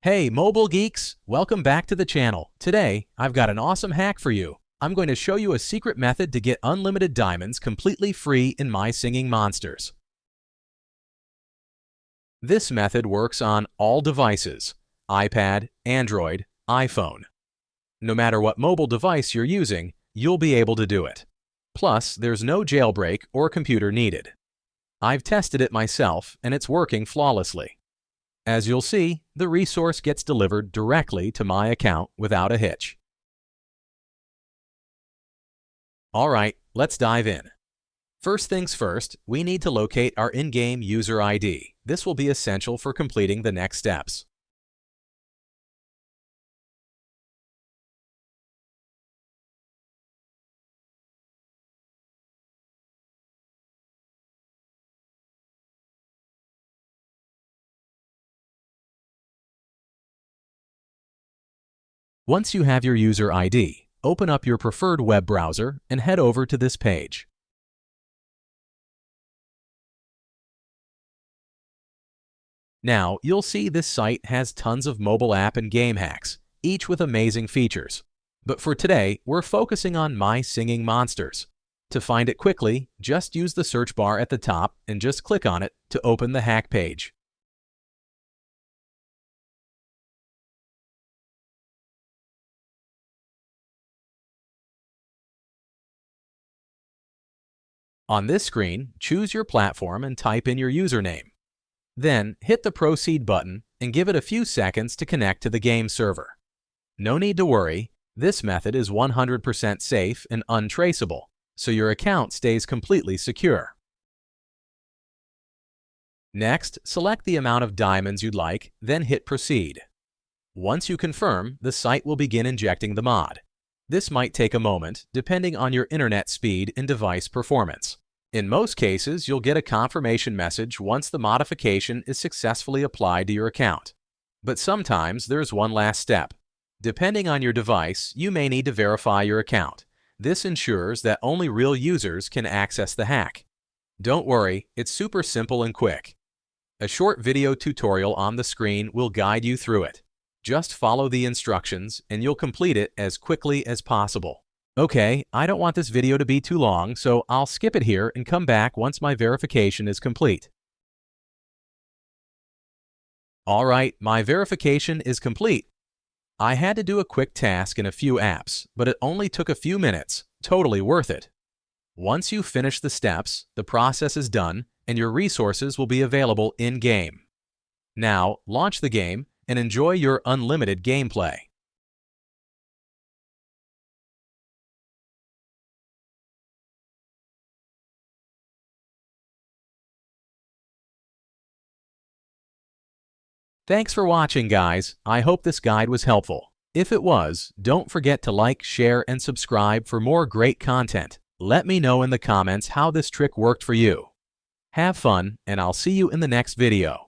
Hey, mobile geeks! Welcome back to the channel. Today, I've got an awesome hack for you. I'm going to show you a secret method to get unlimited diamonds completely free in My Singing Monsters. This method works on all devices: iPad, Android, iPhone. No matter what mobile device you're using, you'll be able to do it. Plus, there's no jailbreak or computer needed. I've tested it myself, and it's working flawlessly. As you'll see, the resource gets delivered directly to my account without a hitch. Alright, let's dive in. First things first, we need to locate our in-game user ID. This will be essential for completing the next steps. Once you have your user ID, open up your preferred web browser and head over to this page. Now, you'll see this site has tons of mobile app and game hacks, each with amazing features. But for today, we're focusing on My Singing Monsters. To find it quickly, just use the search bar at the top and just click on it to open the hack page. On this screen, choose your platform and type in your username. Then, hit the Proceed button and give it a few seconds to connect to the game server. No need to worry, this method is 100% safe and untraceable, so your account stays completely secure. Next, select the amount of diamonds you'd like, then hit Proceed. Once you confirm, the site will begin injecting the mod. This might take a moment, depending on your internet speed and device performance. In most cases, you'll get a confirmation message once the modification is successfully applied to your account. But sometimes there's one last step. Depending on your device, you may need to verify your account. This ensures that only real users can access the hack. Don't worry, it's super simple and quick. A short video tutorial on the screen will guide you through it. Just follow the instructions and you'll complete it as quickly as possible. Okay, I don't want this video to be too long, so I'll skip it here and come back once my verification is complete. Alright, my verification is complete. I had to do a quick task in a few apps, but it only took a few minutes. Totally worth it. Once you finish the steps, the process is done and your resources will be available in-game. Now, launch the game and enjoy your unlimited gameplay. Thanks for watching, guys. I hope this guide was helpful. If it was, don't forget to like, share, and subscribe for more great content. Let me know in the comments how this trick worked for you. Have fun, and I'll see you in the next video.